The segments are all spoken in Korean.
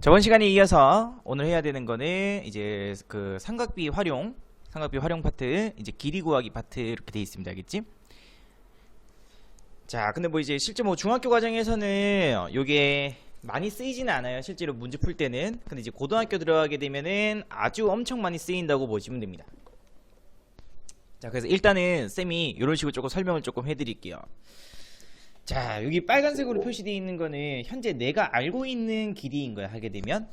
저번 시간에 이어서 오늘 해야 되는 거는 이제 그 삼각비 활용 파트, 이제 길이 구하기 파트 이렇게 돼 있습니다. 알겠지? 자, 근데 뭐 이제 실제 뭐 중학교 과정에서는 요게 많이 쓰이지는 않아요. 실제로 문제 풀 때는. 근데 이제 고등학교 들어가게 되면은 아주 엄청 많이 쓰인다고 보시면 됩니다. 자, 그래서 일단은 쌤이 이런 식으로 조금 설명을 조금 해드릴게요. 자, 여기 빨간색으로 표시되어 있는 거는 현재 내가 알고 있는 길이인 거야. 하게 되면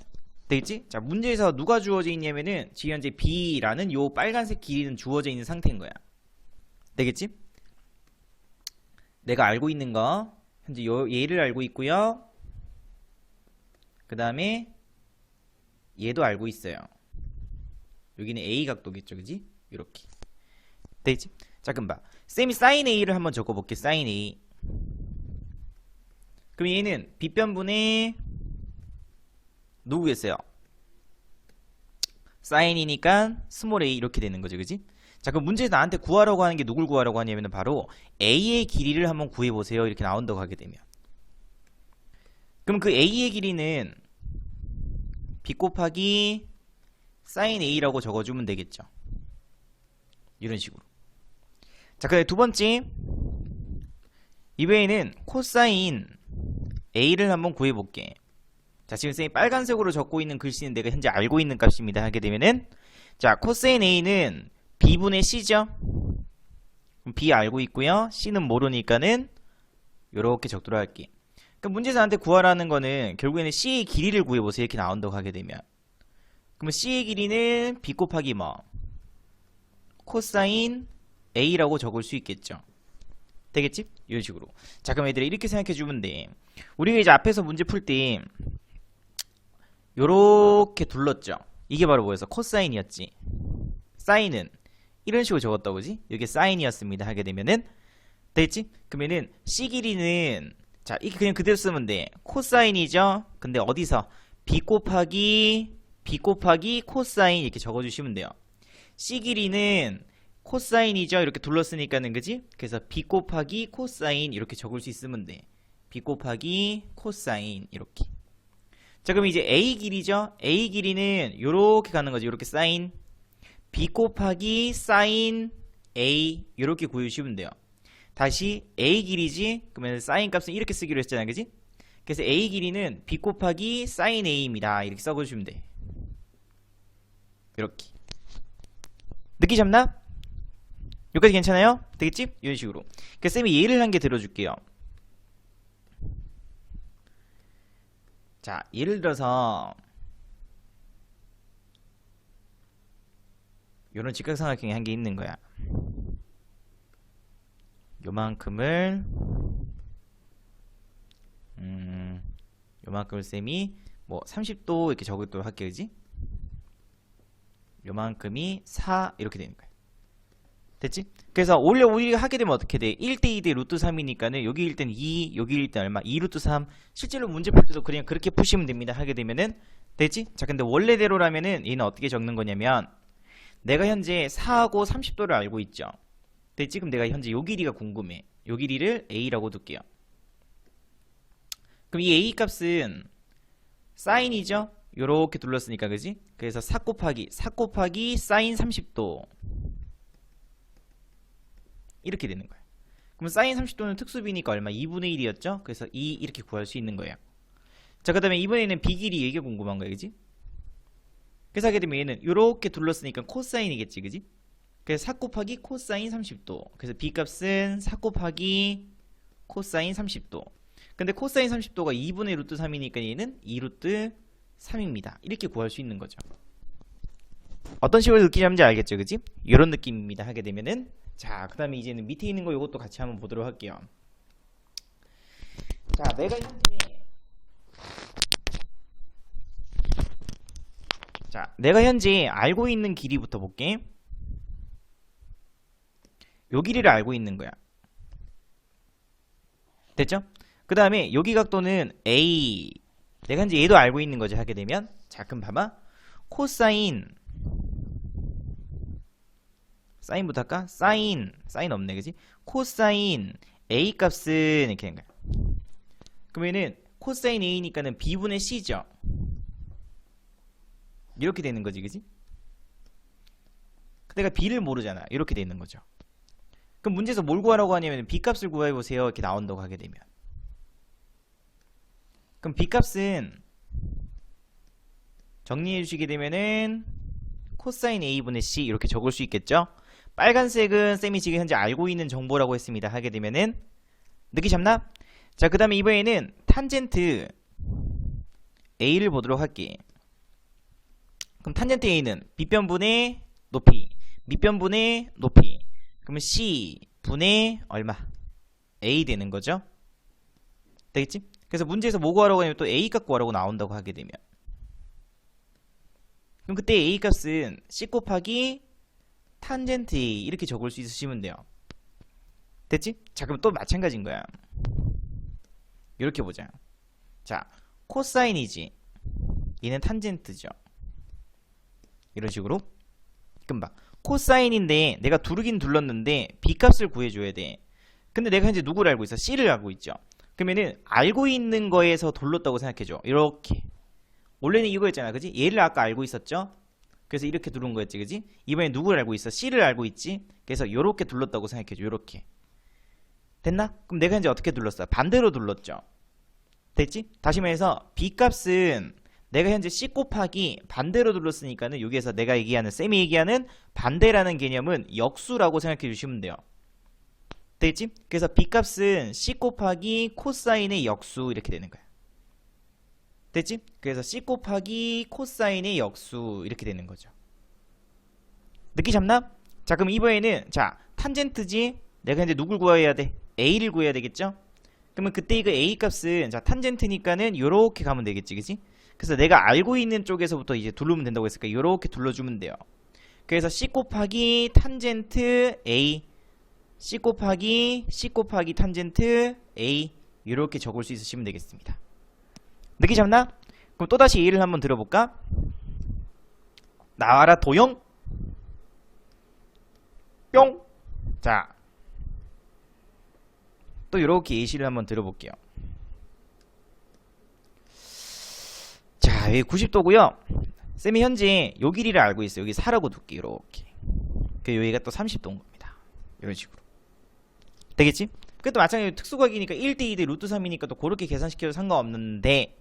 되겠지? 자, 문제에서 누가 주어져 있냐면은 지금 현재 B라는 요 빨간색 길이는 주어져 있는 상태인 거야. 되겠지? 내가 알고 있는 거 현재 얘를 알고 있고요. 그 다음에 얘도 알고 있어요. 여기는 A 각도겠죠, 그지? 이렇게 되겠지? 자, 그럼 봐. 쌤이 sin A를 한번 적어볼게. sin A. 그럼 얘는 빗변분의 누구겠어요? 사인이니까 스몰 a 이렇게 되는 거죠, 그지? 자, 그럼 문제에서 나한테 구하라고 하는 게 누굴 구하라고 하냐면 바로 a의 길이를 한번 구해보세요. 이렇게 나온다고 하게 되면, 그럼 그 a의 길이는 b 곱하기 sin a라고 적어주면 되겠죠. 이런 식으로. 자, 그다음에 두 번째, 이번에는 코사인 a를 한번 구해볼게. 자, 지금 쌤이 빨간색으로 적고 있는 글씨는 내가 현재 알고 있는 값입니다. 하게 되면은, 자, 코사인 a는 b분의 c죠. 그럼 b 알고 있고요. c는 모르니까는 요렇게 적도록 할게. 그럼 문제에서 나한테 구하라는 거는 결국에는 c의 길이를 구해보세요. 이렇게 나온다고 하게 되면, 그러면 c의 길이는 b 곱하기 뭐 코사인 a라고 적을 수 있겠죠. 되겠지? 이런 식으로. 자, 그럼 얘들아 이렇게 생각해 주면 돼. 우리가 이제 앞에서 문제 풀 때 요렇게 둘렀죠. 이게 바로 뭐였어? 코사인이었지. 사인은 이런 식으로 적었다고, 그지? 이게 사인이었습니다. 하게 되면은 되겠지? 그러면은 c 길이는, 자, 이게 그냥 그대로 쓰면 돼. 코사인이죠. 근데 어디서 b 곱하기 코사인 이렇게 적어 주시면 돼요. c 길이는 코사인이죠. 이렇게 둘렀으니까는, 그지? 그래서 b 곱하기 코사인 이렇게 적을 수 있으면 돼. b 곱하기 코사인 이렇게. 자, 그럼 이제 a 길이죠. a 길이는 요렇게 가는 거지. 요렇게 사인 b 곱하기 사인 a 요렇게 구해주시면 돼요. 다시 a 길이지. 그러면 사인 값은 이렇게 쓰기로 했잖아, 그지? 그래서 a 길이는 b 곱하기 사인 a입니다. 이렇게 써주시면 돼. 이렇게. 느낌 잡나? 여기까지 괜찮아요? 되겠지? 이런 식으로. 그래서 쌤이 예를 한 개 들어줄게요. 자, 예를 들어서 요런 직각삼각형이 한 개 있는 거야. 요만큼을 요만큼을 쌤이 뭐 30도 이렇게 적도록 할게요, 그지? 요만큼이 4 이렇게 되는 거야. 됐지? 그래서 우리가 하게 되면 어떻게 돼? 1대 2대 루트 3이니까는 여기 1대는 2, 여기 1대 얼마? 2 루트 3. 실제로 문제 풀 때도 그냥 그렇게 푸시면 됩니다. 하게 되면은 됐지? 자, 근데 원래대로라면은 얘는 어떻게 적는 거냐면, 내가 현재 4하고 30도를 알고 있죠. 됐지? 그럼 내가 현재 요 길이가 궁금해. 요 길이를 a라고 둘게요. 그럼 이 a 값은 사인이죠? 요렇게 둘렀으니까, 그지? 그래서 4 곱하기 사인 30도 이렇게 되는 거야. 그럼 사인 30도는 특수비니까 얼마? 2분의 1이었죠? 그래서 2 이렇게 구할 수 있는 거예요. 자, 그 다음에 이번에는 b 길이 이게 궁금한 거야, 그지? 그래서 하게 되면 얘는 요렇게 둘렀으니까 코사인이겠지, 그지? 그래서 4 곱하기 코사인 30도. 그래서 b 값은 4 곱하기 코사인 30도. 근데 코사인 30도가 2분의 루트 3이니까 얘는 2 루트 3입니다. 이렇게 구할 수 있는 거죠. 어떤 식으로 느끼는지 알겠죠, 그지? 이런 느낌입니다. 하게 되면은, 자, 그 다음에 이제는 밑에 있는 거 이것도 같이 한번 보도록 할게요. 자, 내가 현재 알고 있는 길이부터 볼게. 요 길이를 알고 있는 거야. 됐죠? 그 다음에 여기 각도는 A. 내가 현재 얘도 알고 있는 거지. 하게 되면, 자, 그럼 봐봐. 코사인 사인부터 할까? 사인 없네, 그지? 코사인 A 값은 이렇게 된 거야. 그러면은 코사인 A니까는 B분의 C죠. 이렇게 되는 거지, 그지? 내가 b를 모르잖아. 이렇게 되는 거죠. 그럼 문제에서 뭘 구하라고 하냐면 b 값을 구해보세요. 이렇게 나온다고 하게 되면. 그럼 b 값은 정리해 주시게 되면은 코사인 a분의 c 이렇게 적을 수 있겠죠? 빨간색은 쌤이 지금 현재 알고 있는 정보라고 했습니다. 하게 되면은 느끼셨나? 자, 그 다음에 이번에는 탄젠트 a를 보도록 할게. 그럼 탄젠트 a는 빗변분의 높이, 밑변분의 높이. 그러면 c 분의 얼마? a 되는 거죠? 되겠지? 그래서 문제에서 뭐 구하라고 하면 또 a 값 구하라고 나온다고 하게 되면, 그럼 그때 a 값은 c 곱하기 탄젠트 a 이렇게 적을 수 있으시면 돼요. 됐지? 자, 그럼 또 마찬가지인 거야. 이렇게 보자. 자, 코사인이지. 얘는 탄젠트죠. 이런 식으로. 그럼 봐. 코사인인데 내가 두르긴 둘렀는데 b 값을 구해줘야 돼. 근데 내가 현재 누구를 알고 있어? c를 알고 있죠. 그러면은 알고 있는 거에서 둘렀다고 생각해줘. 이렇게. 원래는 이거였잖아, 그지? 얘를 아까 알고 있었죠? 그래서 이렇게 두른 거였지, 그지? 이번에 누구를 알고 있어? c를 알고 있지? 그래서 이렇게 둘렀다고 생각해줘. 이렇게. 됐나? 그럼 내가 현재 어떻게 둘렀어? 반대로 둘렀죠. 됐지? 다시 말해서 b 값은 내가 현재 c 곱하기 반대로 둘렀으니까는 여기에서 내가 얘기하는, 쌤이 얘기하는 반대라는 개념은 역수라고 생각해 주시면 돼요. 됐지? 그래서 b 값은 c 곱하기 코사인의 역수 이렇게 되는 거야. 됐지? 그래서 c 곱하기 코사인의 역수 이렇게 되는 거죠. 느끼 잡나? 자, 그럼 이번에는 자, 탄젠트지? 내가 현재 누굴 구해야 돼? a를 구해야 되겠죠? 그러면 그때 이거 a 값은 자, 탄젠트니까는 요렇게 가면 되겠지, 그지? 그래서 내가 알고 있는 쪽에서부터 이제 두르면 된다고 했으니까 요렇게 둘러주면 돼요. 그래서 c 곱하기 탄젠트 a, c 곱하기 탄젠트 a 이렇게 적을 수 있으시면 되겠습니다. 느끼 잡나? 그럼 또다시 예를 한번 들어볼까? 나와라 도영 뿅. 자, 또 이렇게 예시를 한번 들어볼게요. 자, 여기 90도고요. 쌤이 현재 요 길이를 알고 있어요. 여기 4라고 둘게. 이렇게. 그 여기가 또 30도인 겁니다. 이런 식으로. 되겠지? 그것도 마찬가지로 특수각이니까 1대2대 루트 3이니까 또 그렇게 계산시켜도 상관없는데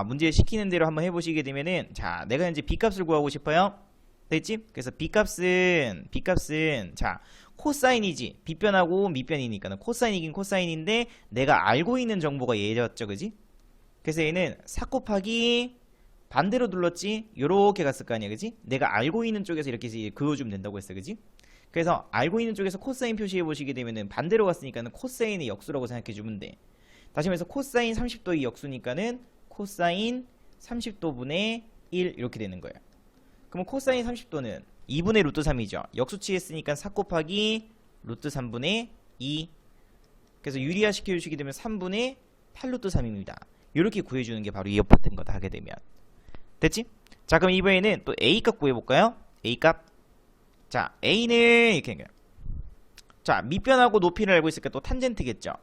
문제 시키는 대로 한번 해보시게 되면은, 자, 내가 현재 b값을 구하고 싶어요. 됐지? 그래서 b값은 자, 코사인이지. 빗변하고 밑변이니까는 코사인이긴 코사인인데 내가 알고 있는 정보가 얘였죠, 그지? 그래서 얘는 4 곱하기 반대로 둘렀지? 요렇게 갔을 거 아니야, 그지? 내가 알고 있는 쪽에서 이렇게 그어주면 된다고 했어, 그지? 그래서 알고 있는 쪽에서 코사인 표시해 보시게 되면은 반대로 갔으니까는 코사인의 역수라고 생각해 주면 돼. 다시 말해서 코사인 30도의 역수니까는 코사인 30도분의 1 이렇게 되는 거예요. 그럼 코사인 30도는 2분의 루트 3이죠. 역수 취했으니까 4 곱하기 루트 3분의 2. 그래서 유리화 시켜 주시게 되면 3분의 8 루트 3입니다. 이렇게 구해주는 게 바로 이 같은 거다 하게 되면. 됐지? 자, 그럼 이번에는 또 a 값 구해볼까요? a 값. 자, a는 이렇게. 자, 밑변하고 높이를 알고 있으니까 또 탄젠트겠죠.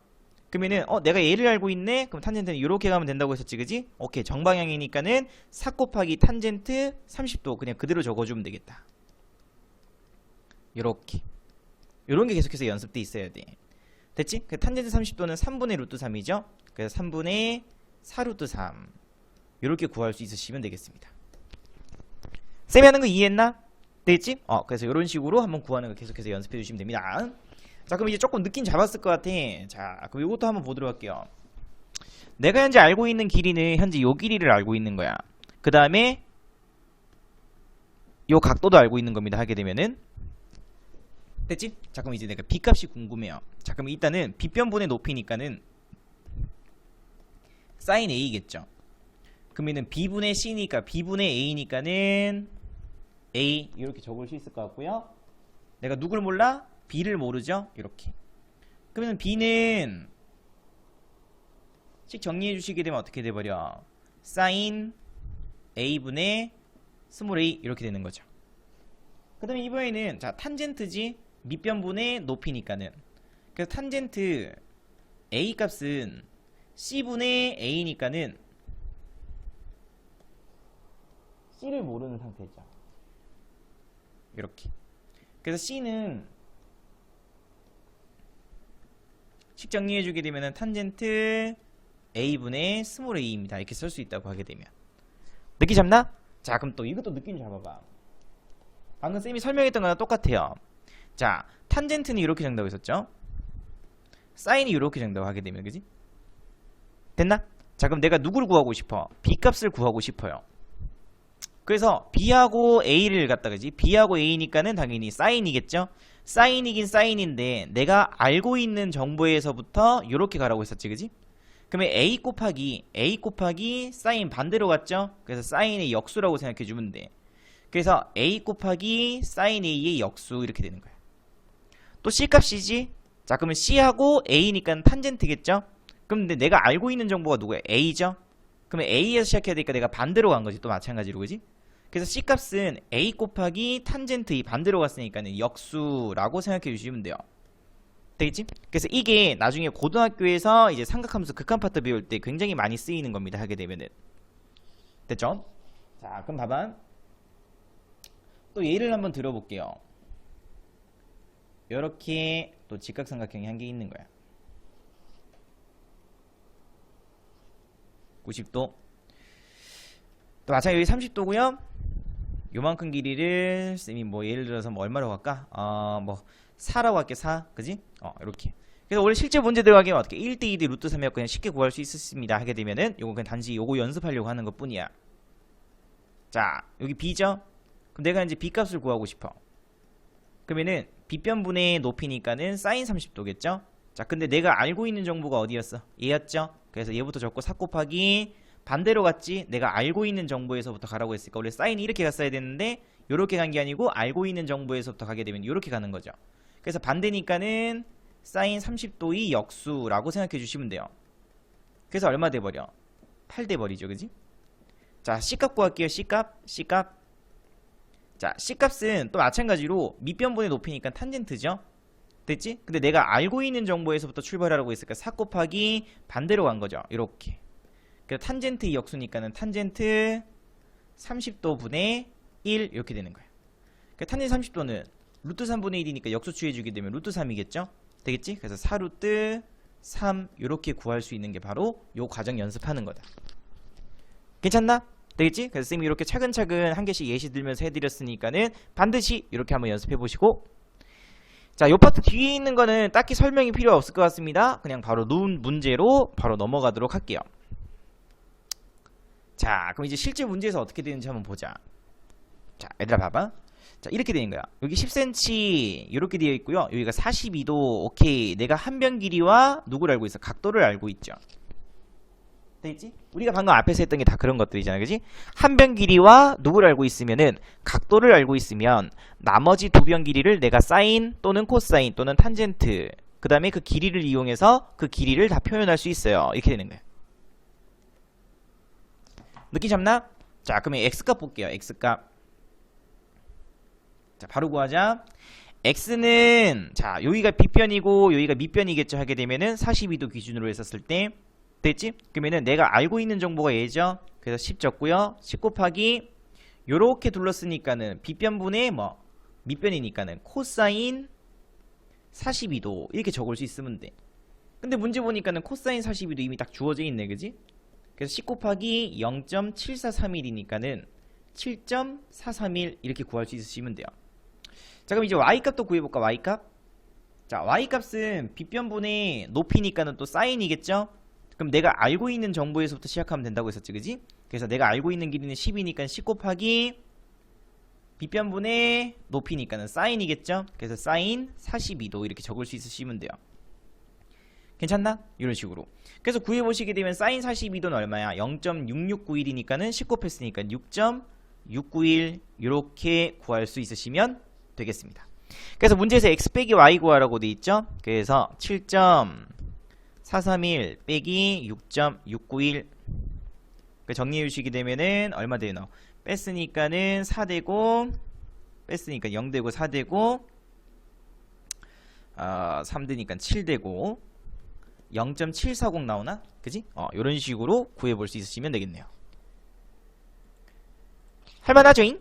그러면은 내가 얘를 알고 있네. 그럼 탄젠트는 이렇게 가면 된다고 했었지, 그지? 오케이, 정방향이니까는 4 곱하기 탄젠트 30도 그냥 그대로 적어주면 되겠다. 요렇게. 요런 게 계속해서 연습돼 있어야 돼. 됐지? 그 탄젠트 30도는 3분의 루트 3이죠. 그래서 3분의 4 루트 3 요렇게 구할 수 있으시면 되겠습니다. 쌤이 하는 거 이해했나? 되겠지? 그래서 이런 식으로 한번 구하는 거 계속해서 연습해 주시면 됩니다. 자, 그럼 이제 조금 느낌 잡았을 것 같아. 자, 그럼 이것도 한번 보도록 할게요. 내가 현재 알고 있는 길이는 현재 요 길이를 알고 있는 거야. 그 다음에 요 각도도 알고 있는 겁니다. 하게 되면은 됐지? 자, 그럼 이제 내가 b 값이 궁금해요. 자, 그럼 일단은 빗변분의 높이니까는 sin a겠죠. 그러면은 b분의 c니까 b분의 a니까는 a 이렇게 적을 수 있을 것 같고요. 내가 누굴 몰라? b를 모르죠? 이렇게. 그러면 b는 식 정리해 주시게 되면 어떻게 돼버려? sin a분의 스몰 a 이렇게 되는 거죠. 그 다음에 이번에는 자, 탄젠트지? 밑변분의 높이니까는, 그래서 탄젠트 a 값은 c분의 a니까는 C를 모르는 상태죠. 이렇게. 그래서 C는 식 정리해주게 되면은 탄젠트 A분의 스몰 a입니다. 이렇게 쓸 수 있다고 하게 되면. 느낌 잡나? 자, 그럼 또 이것도 느낌 잡아봐. 방금 쌤이 설명했던 거랑 똑같아요. 자, 탄젠트는 이렇게 정답을 했었죠? 사인이 이렇게 정답을 하게 되면, 그지? 됐나? 자, 그럼 내가 누구를 구하고 싶어? B 값을 구하고 싶어요. 그래서 B하고 A를 갖다, 그지? B하고 A니까는 당연히 사인이겠죠? 사인이긴 사인인데 내가 알고 있는 정보에서부터 이렇게 가라고 했었지, 그지? 그러면 A 곱하기 사인 반대로 갔죠? 그래서 사인의 역수라고 생각해주면 돼. 그래서 A 곱하기 사인 A의 역수 이렇게 되는 거야. 또 C 값이지? 자, 그러면 C하고 A니까 탄젠트겠죠? 그럼 근데 내가 알고 있는 정보가 누구야? A죠? 그러면 A에서 시작해야 되니까 내가 반대로 간 거지. 또 마찬가지로, 그지? 그래서 C 값은 A 곱하기 탄젠트 이 반대로 갔으니까는 역수라고 생각해 주시면 돼요. 되겠지? 그래서 이게 나중에 고등학교에서 이제 삼각함수 극한 파트 배울 때 굉장히 많이 쓰이는 겁니다. 하게 되면은. 됐죠? 자, 그럼 봐봐. 또 예를 한번 들어볼게요. 요렇게 또 직각삼각형이 한 개 있는 거야. 90도. 또 마찬가지로 여기 30도고요. 요만큼 길이를 쌤이 뭐 예를 들어서 뭐 얼마로 갈까? 뭐 4라고 할게. 4. 그지? 이렇게. 그래서 원래 실제 문제 들어가기면 어떻게 1대 2대 루트 3이었고 그냥 쉽게 구할 수 있습니다. 하게 되면은 요거 그냥 단지 요거 연습하려고 하는 것 뿐이야. 자, 여기 B죠? 그럼 내가 이제 B 값을 구하고 싶어. 그러면은 B변분의 높이니까는 사인 30도겠죠? 자, 근데 내가 알고 있는 정보가 어디였어? 얘였죠? 그래서 얘부터 적고 4 곱하기 반대로 갔지? 내가 알고 있는 정보에서부터 가라고 했으니까 원래 사인이 이렇게 갔어야 되는데 요렇게 간 게 아니고 알고 있는 정보에서부터 가게 되면 요렇게 가는 거죠. 그래서 반대니까는 사인 30도의 역수라고 생각해 주시면 돼요. 그래서 얼마 돼버려? 8 돼버리죠, 그지? 자, C값 구할게요. C값. 자, C값은 또 마찬가지로 밑변분의 높이니까 탄젠트죠? 됐지? 근데 내가 알고 있는 정보에서부터 출발하라고 했으니까 4 곱하기 반대로 간 거죠. 이렇게. 그래서 탄젠트 역수니까는 탄젠트 30도 분의 1 이렇게 되는 거예요. 그러니까 탄젠트 30도는 루트 3분의 1이니까 역수 취해주게 되면 루트 3이겠죠? 되겠지? 그래서 4루트 3 이렇게 구할 수 있는 게 바로 요 과정 연습하는 거다. 괜찮나? 되겠지? 그래서 쌤이 이렇게 차근차근 한 개씩 예시 들면서 해드렸으니까는 반드시 이렇게 한번 연습해보시고, 자, 요 파트 뒤에 있는 거는 딱히 설명이 필요 없을 것 같습니다. 그냥 바로 눈 문제로 바로 넘어가도록 할게요. 자, 그럼 이제 실제 문제에서 어떻게 되는지 한번 보자. 자, 얘들아 봐봐. 자, 이렇게 되는 거야. 여기 10cm 이렇게 되어 있고요. 여기가 42도. 오케이. 내가 한 변 길이와 누구를 알고 있어? 각도를 알고 있죠. 되겠지? 우리가 방금 앞에서 했던 게 다 그런 것들이잖아, 그지? 한 변 길이와 누구를 알고 있으면은 각도를 알고 있으면 나머지 두 변 길이를 내가 사인 또는 코사인 또는 탄젠트 그 다음에 그 길이를 이용해서 그 길이를 다 표현할 수 있어요. 이렇게 되는 거야. 느낌 잡나? 자, 그러면 x값 볼게요. x값. 자, 바로 구하자. x는 자, 여기가 빗변이고 여기가 밑변이겠죠. 하게 되면은 42도 기준으로 했었을 때 됐지? 그러면은 내가 알고 있는 정보가 얘죠. 그래서 10 적고요. 10 곱하기 요렇게 둘렀으니까는 빗변분의 뭐 밑변이니까는 코사인 42도 이렇게 적을 수 있으면 돼. 근데 문제 보니까는 코사인 42도 이미 딱 주어져 있네, 그지? 그래서 10 곱하기 0.7431이니까는 7.431 이렇게 구할 수 있으시면 돼요. 자, 그럼 이제 y값도 구해볼까? y값. 자, y값은 빗변분의 높이니까는 또 사인이겠죠? 그럼 내가 알고 있는 정보에서부터 시작하면 된다고 했었지, 그지? 그래서 내가 알고 있는 길이는 10이니까 10 곱하기 빗변분의 높이니까는 사인이겠죠? 그래서 사인 42도 이렇게 적을 수 있으시면 돼요. 괜찮나? 이런 식으로. 그래서 구해보시게 되면 사인 42도는 얼마야? 0.6691이니까는 10 곱했으니까 6.691 이렇게 구할 수 있으시면 되겠습니다. 그래서 문제에서 x 빼기 y 구하라고 돼 있죠? 그래서 7.431 빼기 6.691 정리해 주시게 되면은 얼마 되나? 뺐으니까는 4되고 뺐으니까 0되고 4되고 3되니까 7되고 0.740 나오나? 그지? 이런 식으로 구해볼 수 있으시면 되겠네요. 할만하죠잉?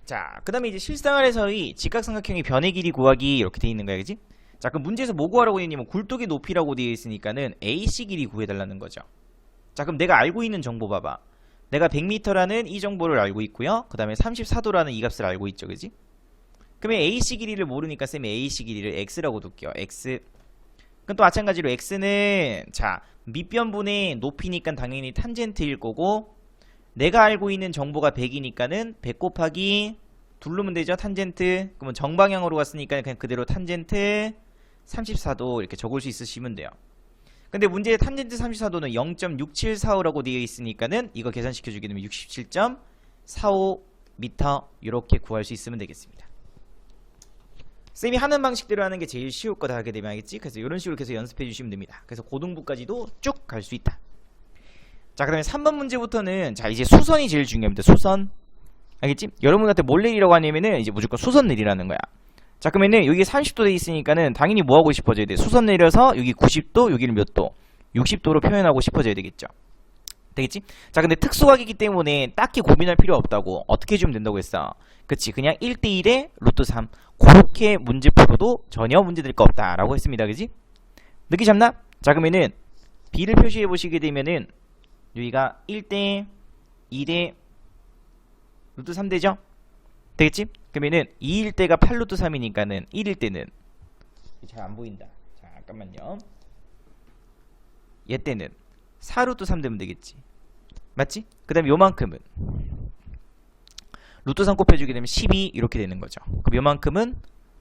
자, 그 다음에 이제 실생활에서의 직각삼각형의 변의 길이 구하기 이렇게 돼 있는 거야, 그지? 자, 그럼 문제에서 뭐 구하라고 했냐면 굴뚝의 높이라고 되어 있으니까는 AC 길이 구해달라는 거죠. 자, 그럼 내가 알고 있는 정보 봐봐. 내가 100m라는 이 정보를 알고 있고요. 그 다음에 34도라는 이 값을 알고 있죠, 그지? 그러면 AC 길이를 모르니까 쌤이 AC 길이를 x라고 둘게요. x. 그럼 또 마찬가지로 x는 자 밑변분의 높이니까 당연히 탄젠트일 거고, 내가 알고 있는 정보가 100이니까는 100 곱하기 둘르면 되죠. 탄젠트. 그러면 정방향으로 갔으니까 그냥 그대로 탄젠트 34도 이렇게 적을 수 있으시면 돼요. 근데 문제의 탄젠트 34도는 0.6745라고 되어 있으니까는 이거 계산시켜 주게 되면 67.45m 이렇게 구할 수 있으면 되겠습니다. 쌤이 하는 방식대로 하는 게 제일 쉬울 거다 하게 되면 알겠지? 그래서 이런 식으로 계속 연습해 주시면 됩니다. 그래서 고등부까지도 쭉 갈 수 있다. 자, 그 다음에 3번 문제부터는 자 이제 수선이 제일 중요합니다. 수선. 알겠지? 여러분한테 뭘 내리라고 하냐면은 이제 무조건 수선 내리라는 거야. 자, 그러면은 여기 30도 돼 있으니까는 당연히 뭐 하고 싶어져야 돼? 수선 내려서 여기 90도, 여기는 몇 도? 60도로 표현하고 싶어져야 되겠죠. 되겠지? 자, 근데 특수각이기 때문에 딱히 고민할 필요 없다고. 어떻게 해주면 된다고 했어? 그치, 그냥 1대1에 루트 3 그렇게 문제 풀어도 전혀 문제될 거 없다 라고 했습니다. 그지? 느끼 잡나? 자, 그러면은 B를 표시해 보시게 되면은 여기가 1대 2대 루트 3 되죠? 되겠지? 그러면은 2일 때가 8 루트 3이니까는 1일 때는 잘 안 보인다. 자, 잠깐만요. 얘 때는 4 루트 3 되면 되겠지. 맞지? 그 다음에 요만큼은 루트 3 곱해주게 되면 12 이렇게 되는 거죠. 그럼 요만큼은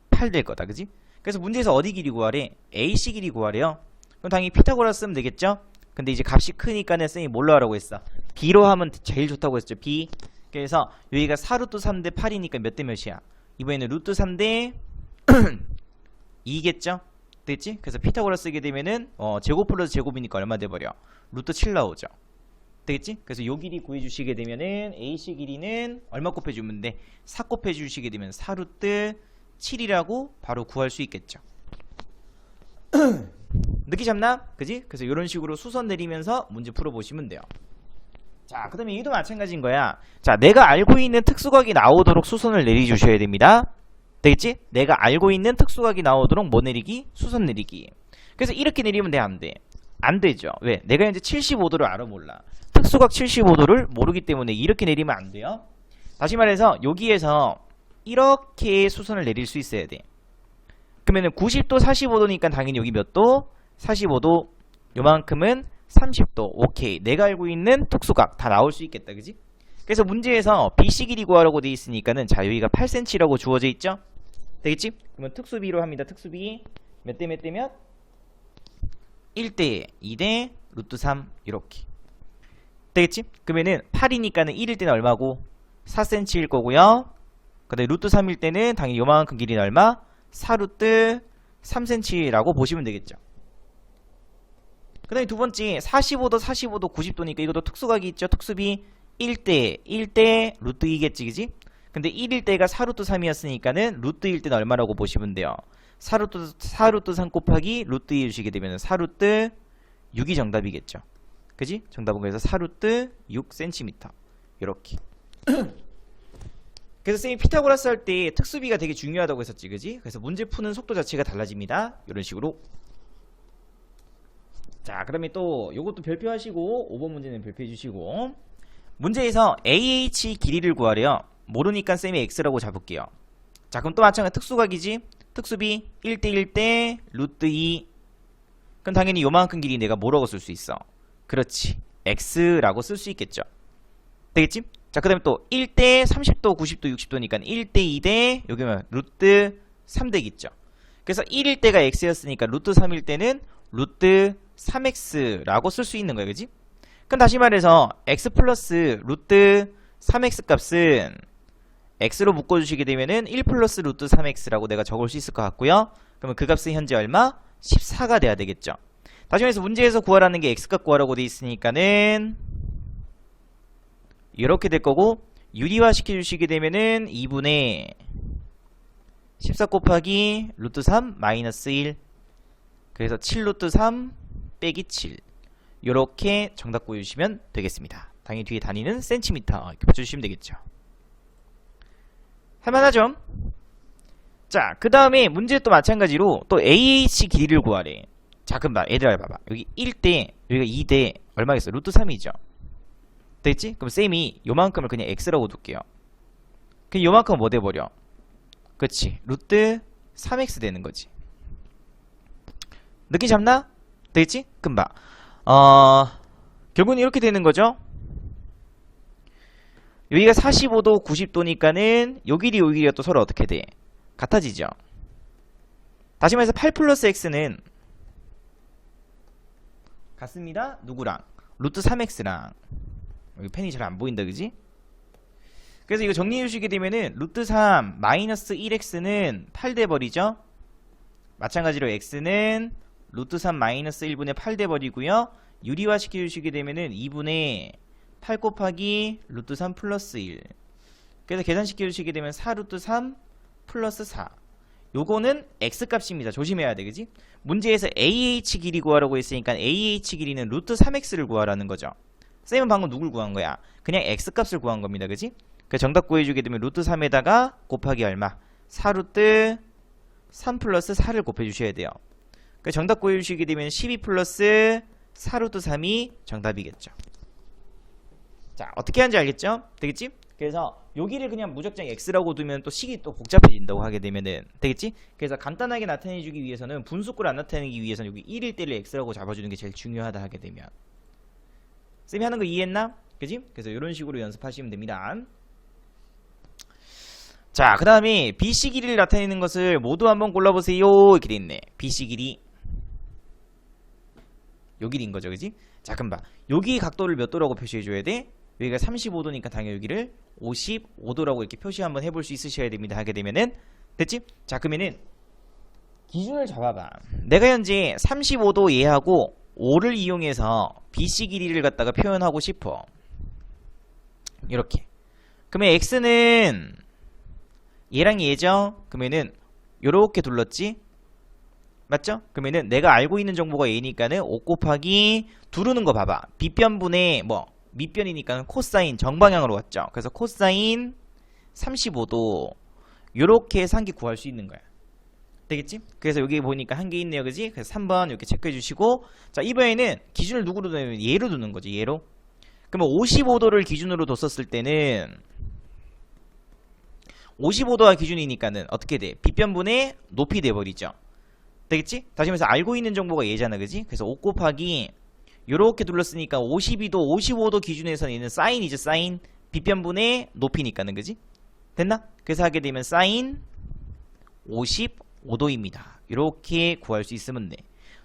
8 될 거다. 그지? 그래서 문제에서 어디 길이 구하래? AC 길이 구하래요. 그럼 당연히 피타고라스 쓰면 되겠죠? 근데 이제 값이 크니까는 쌤이 뭘로 하라고 했어? B로 하면 제일 좋다고 했죠. B. 그래서 여기가 4 루트 3 대 8이니까 몇 대 몇이야? 이번에는 루트 3 대 2겠죠? 됐지? 그래서 피타고라스 쓰게 되면은 제곱 플러스 제곱이니까 얼마 돼버려? 루트 7 나오죠. 되겠지? 그래서 요 길이 구해주시게 되면은 AC 길이는 얼마 곱해주면 돼? 4 곱해주시게 되면 4 루트 7이라고 바로 구할 수 있겠죠. 느끼 잡나? 그지? 그래서 이런 식으로 수선 내리면서 문제 풀어보시면 돼요. 자, 그 다음에 얘도 마찬가지인 거야. 자, 내가 알고 있는 특수각이 나오도록 수선을 내려주셔야 됩니다. 되겠지? 내가 알고 있는 특수각이 나오도록 뭐 내리기? 수선 내리기. 그래서 이렇게 내리면 돼, 안 돼? 안 되죠. 왜? 내가 이제 75도를 알아 몰라. 특수각 75도를 모르기 때문에 이렇게 내리면 안 돼요. 다시 말해서 여기에서 이렇게 수선을 내릴 수 있어야 돼. 그러면은 90도 45도니까 당연히 여기 몇 도? 45도. 요만큼은 30도. 오케이. 내가 알고 있는 특수각 다 나올 수 있겠다. 그지? 그래서 문제에서 BC 길이 구하라고 돼 있으니까는 자 여기가 8cm라고 주어져 있죠? 되겠지? 그러면 특수비로 합니다. 특수비 몇 대 몇 대 몇? 1대 2대 루트 3 이렇게 되겠지? 그러면은 8이니까는 1일 때는 얼마고? 4cm일 거고요. 그 다음에 루트 3일 때는 당연히 요만큼 길이는 얼마? 4 루트 3cm라고 보시면 되겠죠. 그 다음에 두 번째 45도 90도니까 이것도 특수각이 있죠. 특수비 1대 루트 2겠지, 그지? 근데 1일 때가 4 루트 3이었으니까는 루트 1 때는 얼마라고 보시면 돼요. 4 루트 3 곱하기 루트 2 주시게 되면 4 루트 6이 정답이겠죠. 그지? 정답은 그래서 4 루트 6cm 이렇게. 그래서 쌤이 피타고라스 할 때 특수비가 되게 중요하다고 했었지, 그지? 그래서 문제 푸는 속도 자체가 달라집니다. 이런 식으로. 자, 그러면 또 요것도 별표하시고 5번 문제는 별표해 주시고, 문제에서 AH 길이를 구하래요. 모르니까 쌤이 X라고 잡을게요. 자, 그럼 또 마찬가지 특수각이지? 특수비 1대 1대 루트 2. 그럼 당연히 요만큼 길이 내가 뭐라고 쓸 수 있어? 그렇지, X라고 쓸 수 있겠죠. 되겠지? 자, 그 다음에 또 1대 30도 90도 60도니까 1대 2대 여기면 루트 3 되겠죠. 그래서 1일 때가 X였으니까 루트 3일 때는 루트 3X라고 쓸 수 있는 거예요. 그지? 그럼 다시 말해서 X 플러스 루트 3X 값은 X로 묶어주시게 되면은 1 플러스 루트 3X라고 내가 적을 수 있을 것 같고요. 그러면 그 값은 현재 얼마? 14가 돼야 되겠죠. 다시 말해서 문제에서 구하라는 게 X값 구하라고 돼 있으니까는 이렇게 될 거고, 유리화 시켜주시게 되면은 2분의 14 곱하기 루트 3 마이너스 1. 그래서 7 루트 3 빼기 7. 요렇게 정답 구해주시면 되겠습니다. 당연히 뒤에 단위는 센티미터 이렇게 붙여주시면 되겠죠. 할만하죠? 자, 그 다음에 문제 또 마찬가지로 또 AH 길이를 구하래. 자, 그럼 얘들아 봐봐. 여기 1대, 여기가 2대 얼마겠어? 루트 3이죠. 됐지? 그럼 쌤이 요만큼을 그냥 x라고 둘게요. 그럼 요만큼은 뭐 돼버려? 그치, 루트 3x 되는 거지. 느낌 잡나? 되겠지? 그럼 봐. 결국은 이렇게 되는 거죠. 여기가 45도 90도니까는 요 길이가 또 서로 어떻게 돼? 같아지죠. 다시 말해서 8 플러스 x는 같습니다. 누구랑? 루트 3x랑. 여기 펜이 잘 안 보인다, 그지? 그래서 이거 정리해 주시게 되면은 루트 3 마이너스 1x는 8 돼버리죠. 마찬가지로 x는 루트 3 마이너스 1분의 8 돼버리고요. 유리화 시켜주시게 되면은 2분의 8 곱하기 루트 3 플러스 1. 그래서 계산시켜주시게 되면 4 루트 3 플러스 4. 요거는 x값입니다. 조심해야 돼, 그지? 문제에서 AH 길이 구하라고 했으니까 AH 길이는 루트 3x를 구하라는 거죠. 쌤은 방금 누굴 구한 거야? 그냥 x값을 구한 겁니다, 그지? 그 정답 구해주게 되면 루트 3에다가 곱하기 얼마? 4 루트 3 플러스 4를 곱해주셔야 돼요. 그 정답 구해주시게 되면 12 플러스 4 루트 3이 정답이겠죠. 자, 어떻게 하는지 알겠죠? 되겠지? 그래서 여기를 그냥 무작정 x라고 두면 또 식이 또 복잡해진다고 하게 되면은 되겠지? 그래서 간단하게 나타내주기 위해서는 분수꼴을 안 나타내기 위해서는 여기 1일 때를 x라고 잡아주는 게 제일 중요하다 하게 되면 쌤이 하는 거 이해했나? 그지? 그래서 이런 식으로 연습하시면 됩니다. 자, 그 다음에 BC 길이를 나타내는 것을 모두 한번 골라보세요. 이렇게 돼 있네. BC 길이 요 길이인 거죠, 그지? 자, 그럼 봐. 여기 각도를 몇 도라고 표시해줘야 돼? 여기가 35도니까 당연히 여기를 55도라고 이렇게 표시 한번 해볼 수 있으셔야 됩니다. 하게 되면은 됐지? 자, 그러면은 기준을 잡아봐. 내가 현재 35도 얘하고 5를 이용해서 BC 길이를 갖다가 표현하고 싶어. 이렇게. 그러면 x는 얘랑 얘죠? 그러면은 요렇게 둘렀지? 맞죠? 그러면은 내가 알고 있는 정보가 a니까는 5 곱하기 두르는 거 봐봐. 빗변분의 뭐 밑변이니까 코사인 정방향으로 왔죠. 그래서 코사인 35도 요렇게 해서 한 개 구할 수 있는 거야. 되겠지? 그래서 여기 보니까 한 개 있네요, 그지? 그래서 3번 이렇게 체크해 주시고, 자, 이번에는 기준을 누구로 두냐면 얘로 두는 거지, 얘로. 그러면 55도를 기준으로 뒀었을 때는 55도가 기준이니까는 어떻게 돼? 빗변분의 높이 돼버리죠. 되겠지? 다시 말해서 알고 있는 정보가 얘잖아, 그지? 그래서 5 곱하기 요렇게 둘렀으니까 52도, 55도 기준에서는 얘는 사인이죠, 사인. 빗변분의 높이니까는, 그지? 됐나? 그래서 하게 되면 사인 55도입니다. 이렇게 구할 수 있으면 돼.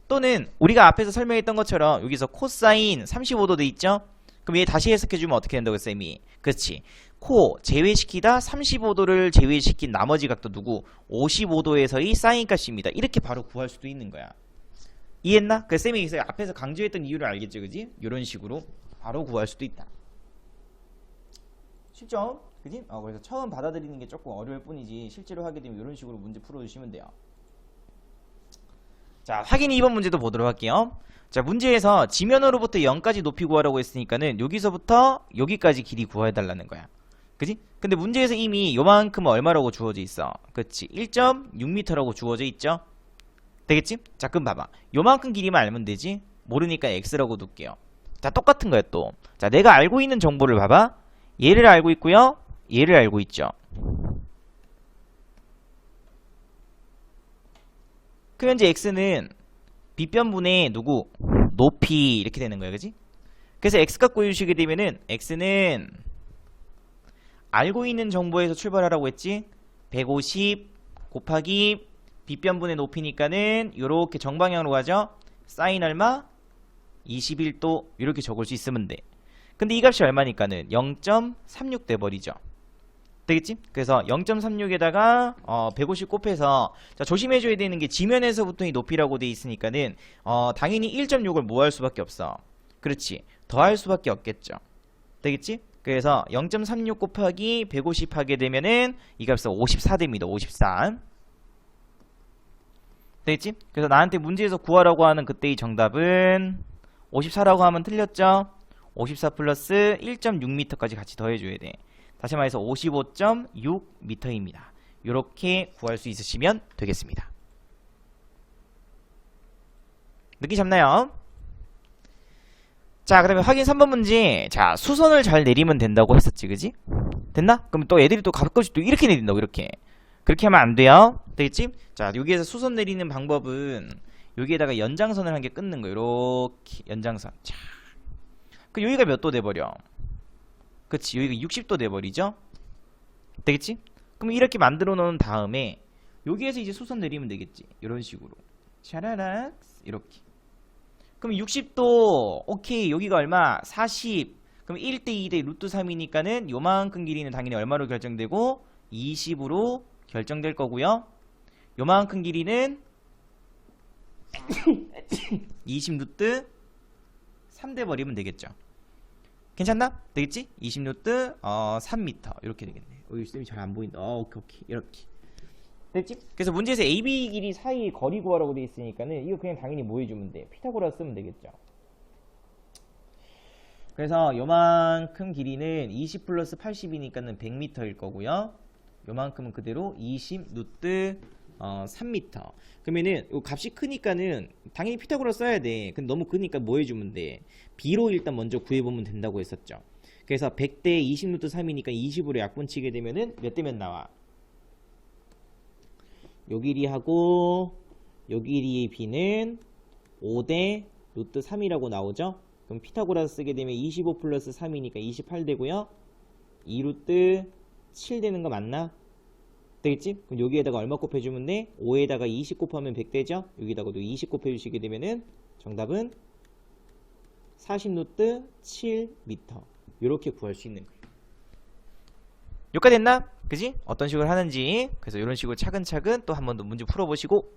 또는 우리가 앞에서 설명했던 것처럼 여기서 코사인 35도 돼 있죠? 그럼 얘 다시 해석해주면 어떻게 된다고 쌤이? 그렇지. 코 제외시키다 35도를 제외시킨 나머지 각도 누구? 55도에서의 사인 값입니다. 이렇게 바로 구할 수도 있는 거야. 이해했나? 그 쌤이 앞에서 강조했던 이유를 알겠죠, 그지? 이런 식으로 바로 구할 수도 있다. 쉽죠? 그지? 그래서 처음 받아들이는 게 조금 어려울 뿐이지 실제로 하게 되면 이런 식으로 문제 풀어주시면 돼요. 자, 확인 2번 문제도 보도록 할게요. 자, 문제에서 지면으로부터 0까지 높이 구하라고 했으니까는 여기서부터 여기까지 길이 구해달라는 거야. 그지? 근데 문제에서 이미 요만큼은 얼마라고 주어져 있어? 그치? 1.6m라고 주어져 있죠? 되겠지? 자, 그럼 봐봐. 요만큼 길이만 알면 되지? 모르니까 x라고 둘게요. 자, 똑같은 거야 또. 자, 내가 알고 있는 정보를 봐봐. 얘를 알고 있고요. 얘를 알고 있죠. 그럼 현재 x는 빗변분의 누구? 높이 이렇게 되는 거야, 그지? 그래서 x값 구해주시게 되면은 x는 알고 있는 정보에서 출발하라고 했지? 150 곱하기 빗변분의 높이니까는 요렇게 정방향으로 가죠? 사인 얼마? 21도 이렇게 적을 수 있으면 돼. 근데 이 값이 얼마니까는 0.36 돼버리죠. 되겠지? 그래서 0.36에다가 150 곱해서 자, 조심해줘야 되는 게 지면에서부터 이 높이라고 돼 있으니까는 당연히 1.6을 뭐 할 수밖에 없어. 그렇지. 더할 수밖에 없겠죠. 되겠지? 그래서 0.36 곱하기 150 하게 되면은 이 값은 54 됩니다. 54. 되겠지? 그래서 나한테 문제에서 구하라고 하는 그때의 정답은 54라고 하면 틀렸죠? 54 플러스 1.6m까지 같이 더해줘야 돼. 다시 말해서 55.6m입니다. 이렇게 구할 수 있으시면 되겠습니다. 느낌 잡나요? 자, 그 다음에 확인 3번 문제. 자, 수선을 잘 내리면 된다고 했었지, 그지? 됐나? 그럼 또 애들이 또 가끔씩 또 이렇게 내린다고, 이렇게. 그렇게 하면 안 돼요. 되겠지? 자, 여기에서 수선 내리는 방법은 여기에다가 연장선을 한 개 끊는 거예요. 이렇게 연장선. 자, 그 여기가 몇 도 돼버려? 그치, 여기가 60도 돼버리죠? 되겠지? 그럼 이렇게 만들어 놓은 다음에 여기에서 이제 수선 내리면 되겠지. 이런 식으로. 샤라락 이렇게. 그럼 60도 오케이. 여기가 얼마? 40. 그럼 1대 2대 루트 3이니까는 요만큼 길이는 당연히 얼마로 결정되고 20으로 결정될 거고요. 요만큼 길이는 20 루트 3 돼버리면 되겠죠. 괜찮나? 되겠지? 20 루트 3m 이렇게 되겠네. 쌤이 잘 안 보인다. 오케이 이렇게 됐지? 그래서 문제에서 AB 길이 사이 거리 구하라고 돼 있으니까는 이거 그냥 당연히 뭐 해주면 돼? 피타고라스 쓰면 되겠죠. 그래서 요만큼 길이는 20 플러스 80이니까는 100m일 거고요. 요만큼은 그대로 20 루트 3m. 그러면은 요 값이 크니까는 당연히 피타고라스 써야 돼. 근데 너무 크니까 뭐 해주면 돼? B로 일단 먼저 구해보면 된다고 했었죠. 그래서 100대 20 루트 3이니까 20으로 약분 치게 되면은 몇 대면 나와? 요 길이하고 요 길이의 B는 5대 루트 3이라고 나오죠. 그럼 피타고라스 쓰게 되면 25 플러스 3이니까 28 되고요. 2 루트 7 되는 거 맞나? 되겠지? 그럼 여기에다가 얼마 곱해주면 돼? 5에다가 20 곱하면 100 되죠? 여기다가도 20 곱해주시게 되면은 정답은 40 루트 7m. 이렇게 구할 수 있는 거예요. 여기까지 됐나? 그지? 어떤 식으로 하는지. 그래서 이런 식으로 차근차근 또 한 번 더 문제 풀어보시고.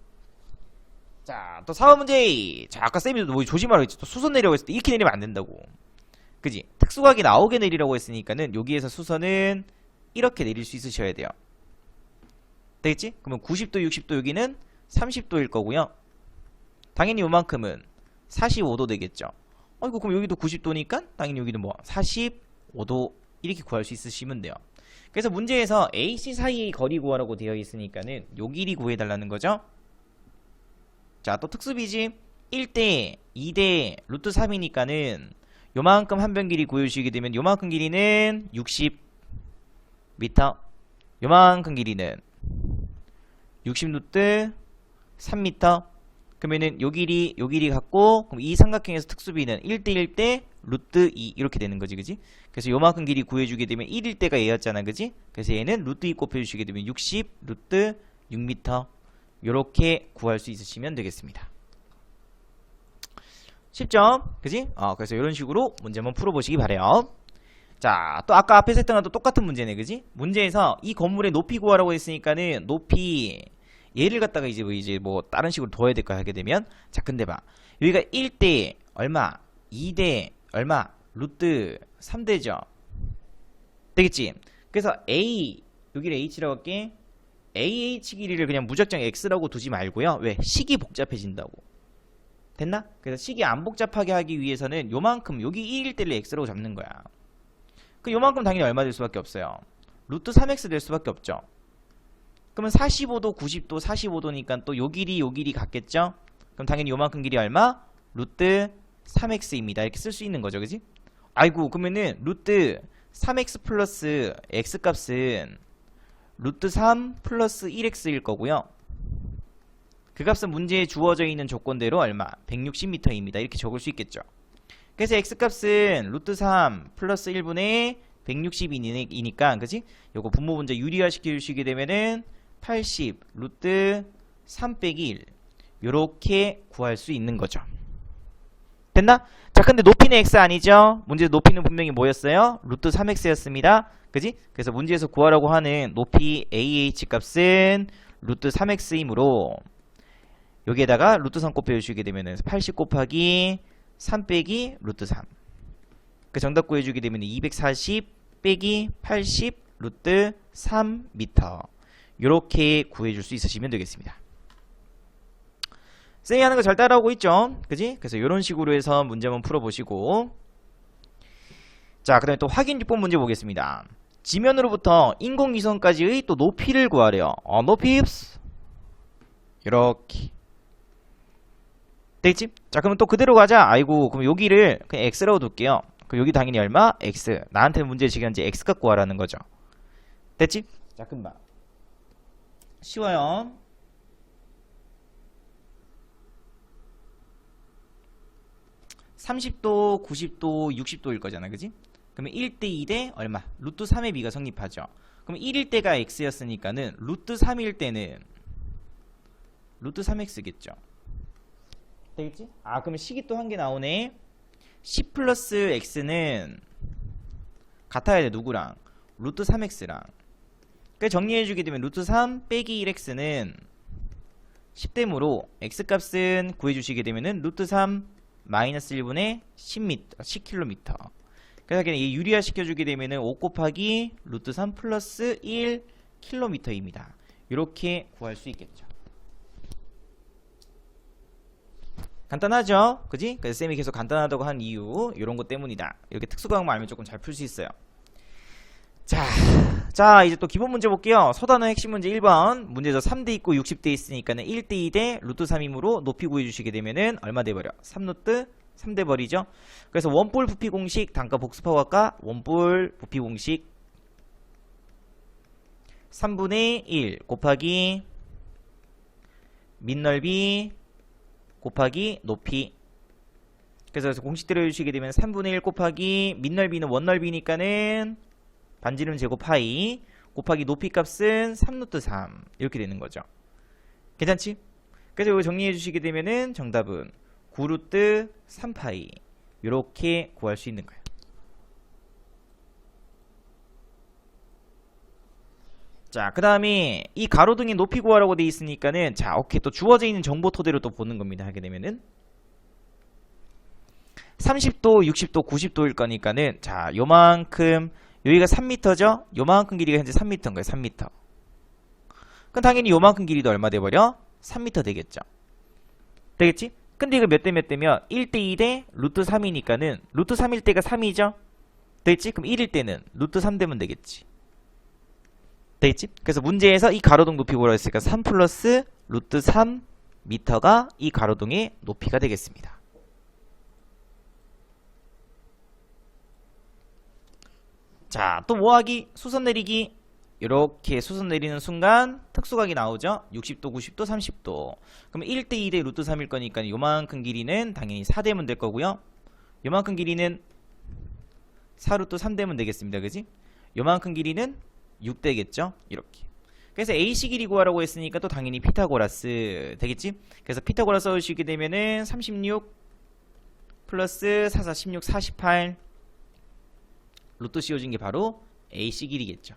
자, 또 4번 문제. 자, 아까 쌤이 뭐 조심하라고 했지. 또 수선 내려고 했을 때 이렇게 내리면 안 된다고. 그지? 특수각이 나오게 내리라고 했으니까는 여기에서 수선은 이렇게 내릴 수 있으셔야 돼요. 되겠지? 그러면 90도, 60도 여기는 30도일 거고요. 당연히 요만큼은 45도 되겠죠. 이거 그럼 여기도 90도니까 당연히 여기도 뭐 45도 이렇게 구할 수 있으시면 돼요. 그래서 문제에서 AC 사이의 거리 구하라고 되어 있으니까는 요 길이 구해달라는 거죠. 자, 또 특수비지 1대 2대 루트 3이니까는 요만큼 한 변 길이 구해주시게 되면 요만큼 길이는 60m, 요만큼 길이는 60 루트 3m. 그러면은 요 길이 같고, 그럼 이 삼각형에서 특수비는 1대 1대 루트 2 이렇게 되는 거지, 그지? 그래서 요만큼 길이 구해주게 되면 1일 때가 얘였잖아, 그지? 그래서 얘는 루트 2 곱해주시게 되면 60 루트 6m. 요렇게 구할 수 있으시면 되겠습니다. 쉽죠? 그지? 그래서 이런 식으로 문제 한번 풀어보시기 바래요. 자, 또 아까 앞에서 했던 것도 똑같은 문제네, 그지? 문제에서 이 건물의 높이 구하라고 했으니까는 높이 얘를 갖다가 이제 뭐 다른 식으로 둬야 될까 하게 되면, 자, 근데 봐, 여기가 1대 얼마, 2대 얼마, 루트 3대죠. 되겠지? 그래서 A, 여기를 H라고 할게. AH 길이를 그냥 무작정 X라고 두지 말고요. 왜? 식이 복잡해진다고. 됐나? 그래서 식이 안 복잡하게 하기 위해서는 요만큼, 여기 1일 때를 X라고 잡는 거야. 그 요만큼 당연히 얼마 될 수밖에 없어요? 루트 3X 될 수밖에 없죠. 그러면 45도, 90도, 45도니까 또 요 길이 같겠죠? 그럼 당연히 요만큼 길이 얼마? 루트 3X입니다. 이렇게 쓸 수 있는 거죠, 그지? 아이고, 그러면은 루트 3X 플러스 X 값은 루트 3 플러스 1X일 거고요. 그 값은 문제에 주어져 있는 조건대로 얼마? 160m입니다. 이렇게 적을 수 있겠죠. 그래서 X 값은 루트 3 플러스 1분의 160이니까, 그지? 요거 분모 문제 유리화 시켜주시게 되면은 80 루트 3 빼기 1 요렇게 구할 수 있는 거죠. 됐나? 자, 근데 높이는 x 아니죠? 문제 높이는 분명히 뭐였어요? 루트 3x였습니다. 그지? 그래서 문제에서 구하라고 하는 높이 AH 값은 루트 3x이므로 여기에다가 루트 3 곱해주시게 되면은 80 곱하기 3 빼기 루트 3. 그 정답 구해주게 되면 240 빼기 80 루트 3m. 요렇게 구해줄 수 있으시면 되겠습니다. 쌤이 하는 거 잘 따라오고 있죠? 그지? 그래서 이런 식으로 해서 문제 한번 풀어보시고, 자, 그 다음에 또 확인 기법 문제 보겠습니다. 지면으로부터 인공위성까지의 또 높이를 구하래요. 높이 이렇게 되겠지? 자, 그럼 또 그대로 가자. 아이고, 그럼 여기를 그냥 x라고 둘게요. 그럼 여기 당연히 얼마? x. 나한테 문제 지금 현재 x 갖고 와라는 거죠. 됐지? 자, 금방 쉬워요. (30도) (90도) (60도일) 거잖아, 그지? 그러면 1대 2대 얼마? 루트 3의 비가 성립하죠. 그럼 1일 때가 x였으니까는 루트 3일 때는 루트 3x겠죠. 되겠지? 아, 그러면 식이 또 한 개 나오네. 10 플러스 x는 같아야 돼. 누구랑? 루트 3x랑. 그 정리해주게 되면 루트 3 빼기 1x는 10대므로 x값은 구해주시게 되면은 루트 3 마이너스 1분의 10km. 그래서 그냥 유리화 시켜주게 되면은 5 곱하기 루트 3 플러스 1km입니다. 이렇게 구할 수 있겠죠. 간단하죠? 그지? 그래서 쌤이 계속 간단하다고 한 이유 이런 것 때문이다. 이렇게 특수과목만 알면 조금 잘 풀 수 있어요. 자 이제 또 기본 문제 볼게요. 서단어 핵심 문제 1번 문제에서 3대 있고 60대 있으니까는 1대 2대 루트 3이므로 높이 구해주시게 되면은 얼마 돼버려? 3루트 3대 버리죠. 그래서 원볼 부피 공식 단가 복습하고 갈까? 원볼 부피 공식 3분의 1 곱하기 밑넓이 곱하기 높이. 그래서 공식대로 해주시게 되면 3분의 1 곱하기 밑넓이는 원넓이니까는 반지름 제곱 파이 곱하기 높이 값은 3루트 3 이렇게 되는 거죠. 괜찮지? 그래서 이거 정리해 주시게 되면은 정답은 9루트 3파이 이렇게 구할 수 있는 거예요. 자, 그 다음에 이 가로등의 높이 구하라고 돼 있으니까는 자, 오케이. 또 주어져 있는 정보 토대로 또 보는 겁니다. 하게 되면은 30도, 60도, 90도일 거니까는 자, 요만큼 여기가 3m죠? 요만큼 길이가 현재 3m인 거예요. 3m. 그럼 당연히 요만큼 길이도 얼마 돼버려? 3m 되겠죠. 되겠지? 근데 이거 몇 대 몇 대면 1대 2대 루트 3이니까는 루트 3일 때가 3이죠? 되겠지? 그럼 1일 때는 루트 3 되면 되겠지. 되겠지? 그래서 문제에서 이 가로등 높이 구하라 했으니까 3 플러스 루트 3m가 이 가로등의 높이가 되겠습니다. 자, 또 뭐하기? 수선 내리기. 이렇게 수선 내리는 순간 특수각이 나오죠? 60도, 90도, 30도. 그럼 1대 2대 루트 3일 거니까 요만큼 길이는 당연히 4대면 될 거고요. 요만큼 길이는 4루트 3대면 되겠습니다. 그지? 요만큼 길이는 6대겠죠? 이렇게. 그래서 AC 길이 구하라고 했으니까 또 당연히 피타고라스 되겠지? 그래서 피타고라스 써주시게 되면은 36 플러스 4, 4, 16, 48 루트 씌워진 게 바로 AC 길이겠죠.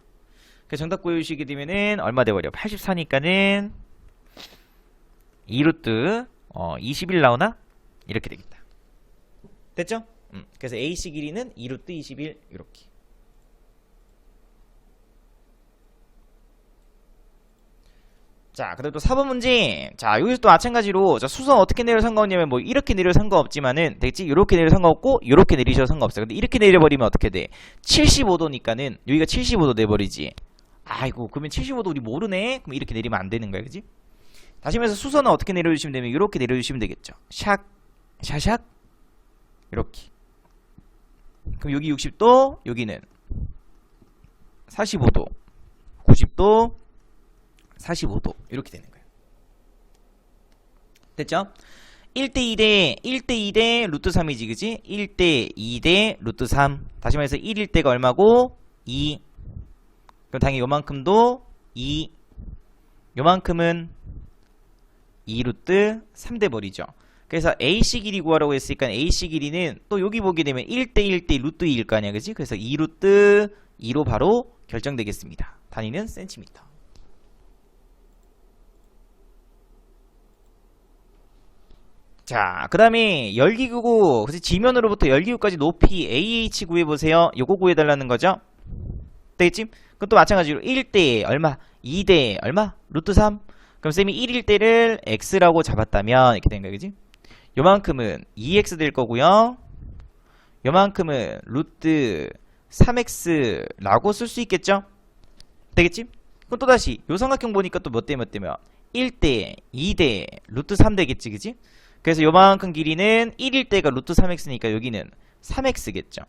그래서 정답 구해주시게 되면은 얼마 돼버려? 84니까는 2루트 21 나오나? 이렇게 되겠다. 됐죠? 그래서 AC 길이는 2루트 21 이렇게. 자, 그다음 또 4번 문제. 자, 여기서 또 마찬가지로 자, 수선 어떻게 내려 상관없냐면 뭐 이렇게 내려 상관없지만은 되겠지? 이렇게 내려 상관없고 이렇게 내리셔도 상관없어요. 근데 이렇게 내려버리면 어떻게 돼? 75도니까는 여기가 75도 돼버리지. 아이고, 그러면 75도 우리 모르네? 그럼 이렇게 내리면 안 되는 거야, 그지? 다시 말해서 수선은 어떻게 내려주시면 되면 이렇게 내려주시면 되겠죠. 샥, 샤샥, 이렇게. 그럼 여기 60도, 여기는 45도, 90도, 45도 이렇게 되는 거예요. 됐죠? 1대 2대 루트 3이지, 그지? 1대 2대 루트 3. 다시 말해서 1일 때가 얼마고? 2. 그럼 당연히 요만큼도 2. 요만큼은 2루트 3대 버리죠. 그래서 AC 길이 구하라고 했으니까 AC 길이는 또 여기 보게 되면 1대 1대 루트 2일 거 아니야, 그지? 그래서 2루트 2로 바로 결정되겠습니다. 단위는 센티미터. 자, 그 다음에 열기구, 그래서 지면으로부터 열기구까지 높이 AH 구해보세요. 요거 구해달라는 거죠. 되겠지? 그것도 마찬가지로 1대 얼마? 2대 얼마? 루트 3. 그럼 쌤이 1일 때를 x라고 잡았다면 이렇게 된 거야, 그지? 요만큼은 2x 될 거고요. 요만큼은 루트 3x라고 쓸 수 있겠죠? 되겠지? 그럼 또다시 요 삼각형 보니까 또 몇 대 몇 대면 1대 2대 루트 3 되겠지, 그지? 그래서 요만큼 길이는 1일 때가 루트 3x니까 여기는 3x겠죠.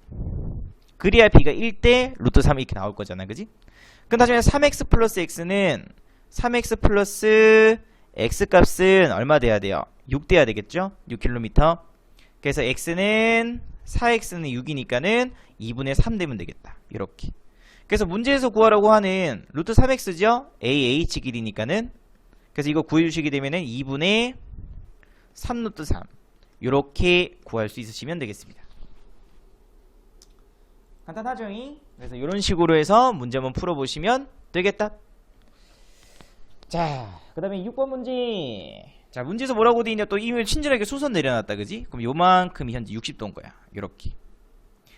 그래야 b가 1대 루트 3 이렇게 나올 거잖아, 그지? 그럼 나중에 3x 플러스 x는 3x 플러스 x 값은 얼마 돼야 돼요? 6 돼야 되겠죠? 6km. 그래서 x는 4x는 6이니까는 2분의 3 되면 되겠다. 이렇게. 그래서 문제에서 구하라고 하는 루트 3x죠? AH 길이니까는. 그래서 이거 구해주시게 되면은 2분의 3 루트 3. 이렇게 구할 수 있으시면 되겠습니다. 간단하죠? 그래서 이런 식으로 해서 문제 한번 풀어보시면 되겠다. 자, 그 다음에 6번 문제. 자, 문제에서 뭐라고 되어 있냐? 또 이걸 친절하게 수선 내려놨다, 그지? 그럼 요만큼이 현재 60도인 거야. 요렇게.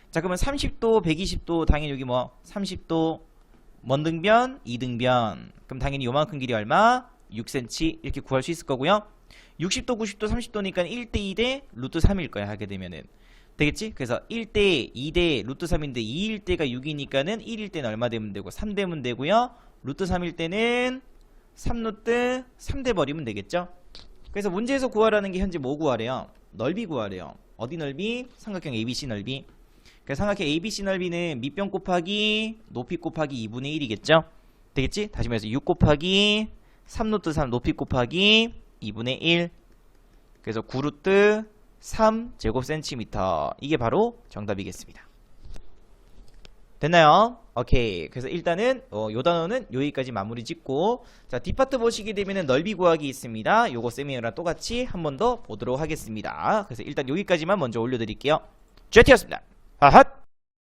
자, 그러면 30도, 120도, 당연히 여기 뭐 30도, 먼등변, 이등변. 그럼 당연히 요만큼 길이 얼마? 6cm 이렇게 구할 수 있을 거고요. 60도, 90도, 30도니까 1대 2대 루트 3일 거야, 하게 되면은. 되겠지? 그래서 1대 2대 루트 3인데 2일 때가 6이니까는 1일 때는 얼마 되면 되고 3 되면 되고요. 루트 3일 때는 3루트 3대 버리면 되겠죠? 그래서 문제에서 구하라는 게 현재 뭐 구하래요? 넓이 구하래요. 어디 넓이? 삼각형 ABC 넓이. 그래서 삼각형 ABC 넓이는 밑변 곱하기 높이 곱하기 2분의 1이겠죠? 되겠지? 다시 말해서 6 곱하기 3루트 3 높이 곱하기 2분의 1. 그래서 9루트 3 제곱센티미터. 이게 바로 정답이겠습니다. 됐나요? 오케이. 그래서 일단은 요 단어는 여기까지 마무리 짓고, 자, 뒷파트 보시게 되면은 넓이 구하기 있습니다. 요거 쌤이랑 똑같이 한 번 더 보도록 하겠습니다. 그래서 일단 여기까지만 먼저 올려드릴게요. GT였습니다. 하핫.